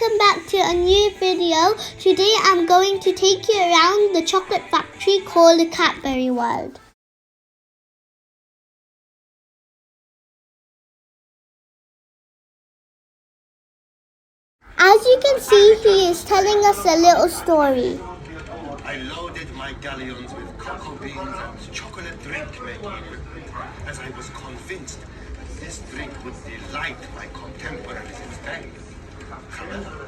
welcome back to a new video. Today I'm going to take you around the chocolate factory called Cadbury World. As you can see, he is telling us a little story. I loaded my galleons with cocoa beans and chocolate drink making equipment, as I was convinced that this drink would delight my contemporaries in Spain. However,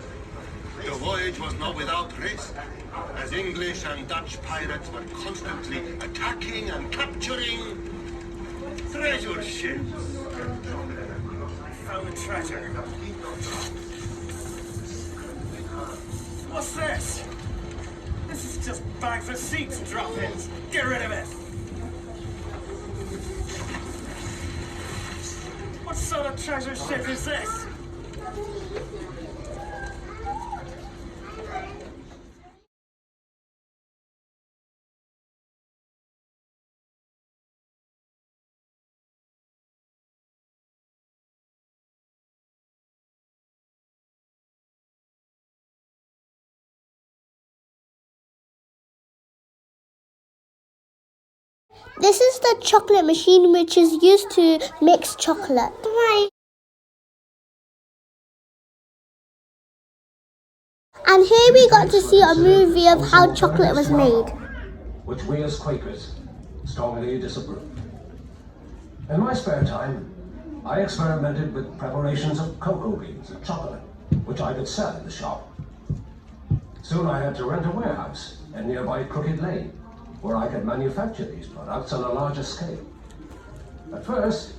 the voyage was not without risk, as English and Dutch pirates were constantly attacking and capturing treasure ships. I found a treasure. What's this? This is just bags of seats and drop-ins. Get rid of it. What sort of treasure ship is this? This is the chocolate machine which is used to mix chocolate. Bye. And here we got to see a movie of how chocolate was made, which we as Quakers strongly disapprove. In my spare time, I experimented with preparations of cocoa beans and chocolate, which I could sell in the shop. Soon I had to rent a warehouse in nearby Crooked Lane, where I could manufacture these products on a larger scale. At first,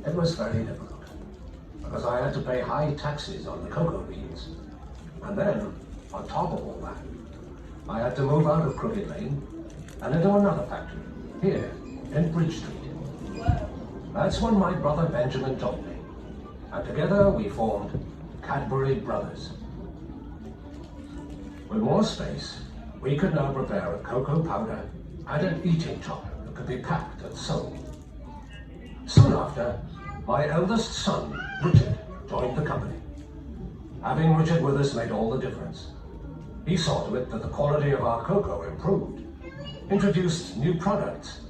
it was very difficult, because I had to pay high taxes on the cocoa beans. And then, on top of all that, I had to move out of Crooked Lane and into another factory, here in Bridge Street. That's when my brother Benjamin told me, and together we formed Cadbury Brothers. With more space, we could now prepare a cocoa powder and an eating chocolate that could be packed and sold. Soon after, my eldest son, Richard, joined the company. Having Richard with us made all the difference. He saw to it that the quality of our cocoa improved, introduced new products,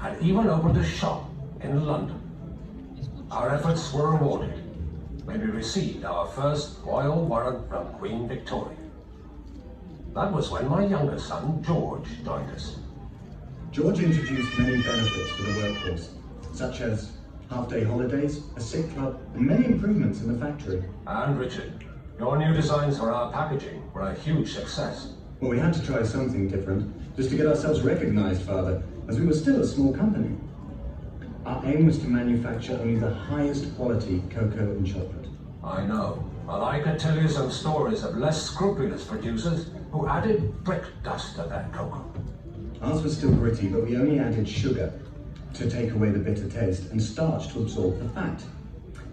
and even opened a shop in London. Our efforts were rewarded when we received our first royal warrant from Queen Victoria. That was when my younger son, George, joined us. George introduced many benefits for the workforce, such as half-day holidays, a sick club, and many improvements in the factory. And Richard, your new designs for our packaging were a huge success. Well, we had to try something different, just to get ourselves recognized, Father, as we were still a small company. Our aim was to manufacture only the highest quality cocoa and chocolate. I know, but I could tell you some stories of less scrupulous producers who added brick dust to their cocoa. Ours was still gritty, but we only added sugar to take away the bitter taste and starch to absorb the fat.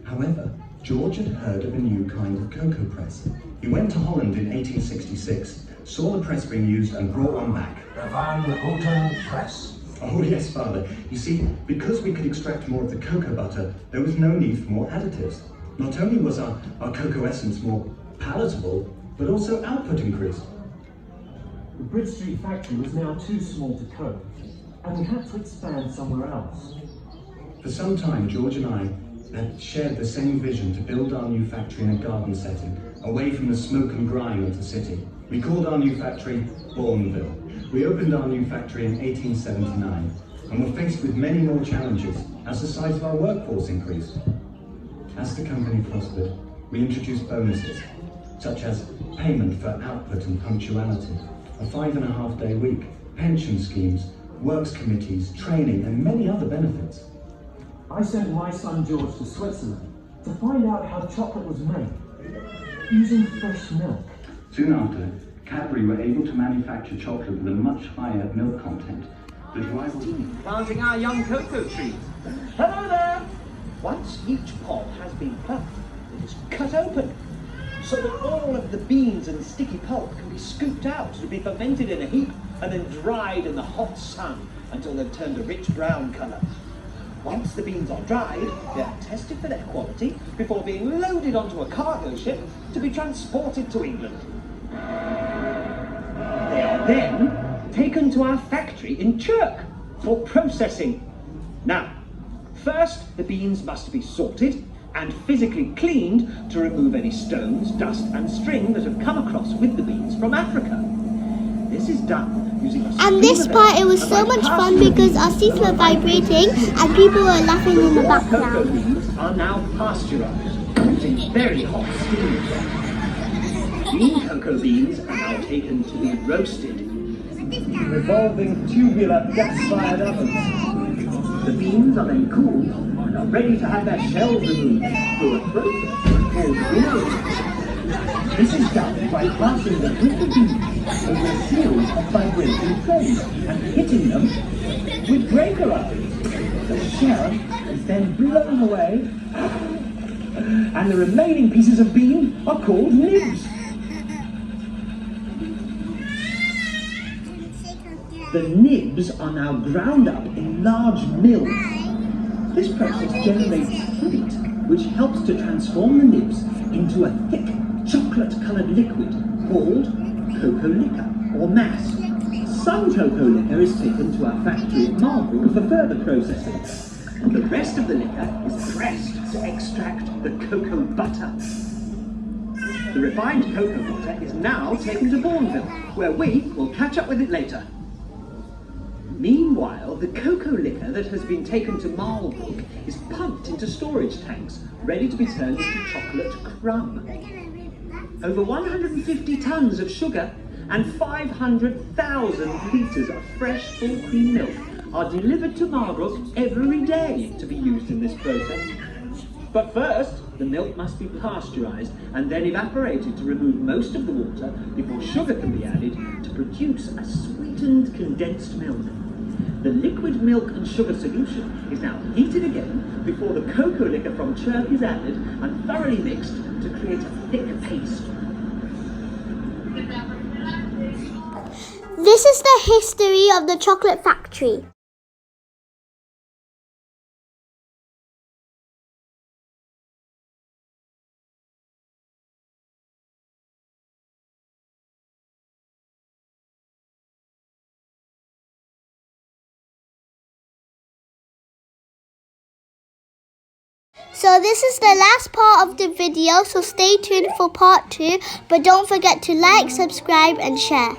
However, George had heard of a new kind of cocoa press. He went to Holland in 1866, saw the press being used and brought one back. The Van Houten Press. Oh yes, Father. You see, because we could extract more of the cocoa butter, there was no need for more additives. Not only was our cocoa essence more palatable, but also output increased. The Bridge Street factory was now too small to cope, and we had to expand somewhere else. For some time, George and I had shared the same vision to build our new factory in a garden setting, away from the smoke and grime of the city. We called our new factory Bourneville. We opened our new factory in 1879, and were faced with many more challenges as the size of our workforce increased. As the company prospered, we introduced bonuses, such as payment for output and punctuality, a 5.5-day week, pension schemes, works committees, training, and many other benefits. I sent my son George to Switzerland to find out how chocolate was made, using fresh milk. Soon after, Cadbury were able to manufacture chocolate with a much higher milk content that rivaled planting our young cocoa trees. Hello there! Once each pod has been planted, it is cut open, so that all of the beans and sticky pulp can be scooped out to be fermented in a heap and then dried in the hot sun until they've turned a rich brown colour. Once the beans are dried, they are tested for their quality before being loaded onto a cargo ship to be transported to England. They are then taken to our factory in Chirk for processing. Now, first the beans must be sorted and physically cleaned to remove any stones, dust and string that have come across with the beans from Africa. This is done using a And this part, it was so much fun because our seats were vibrating and people were laughing in the Cocoa background. beans are now pasteurized using very hot steam. Green cocoa beans are now taken to be roasted. Revolving tubular gas-fired ovens. The beans are then cooled and are ready to have their shells removed through a process called winnowing. This is done by passing the cocoa beans over a series of vibrating trays and hitting them with breaker irons. The shell is then blown away and the remaining pieces of bean are called nibs. The nibs are now ground up in large mills. This process generates heat, which helps to transform the nibs into a thick chocolate-coloured liquid called cocoa liquor or mass. Some cocoa liquor is taken to our factory at Marlborough for further processing. The rest of the liquor is pressed to extract the cocoa butter. The refined cocoa butter is now taken to Bourneville, where we will catch up with it later. Meanwhile, the cocoa liquor that has been taken to Marlbrook is pumped into storage tanks, ready to be turned into chocolate crumb. Over 150 tons of sugar and 500,000 litres of fresh full cream milk are delivered to Marlbrook every day to be used in this process. But first, the milk must be pasteurised and then evaporated to remove most of the water before sugar can be added to produce a sweetened condensed milk. The liquid milk and sugar solution is now heated again before the cocoa liquor from Chirk is added and thoroughly mixed to create a thick paste. This is the history of the chocolate factory. So this is the last part of the video, so stay tuned for part 2, but don't forget to like, subscribe and share.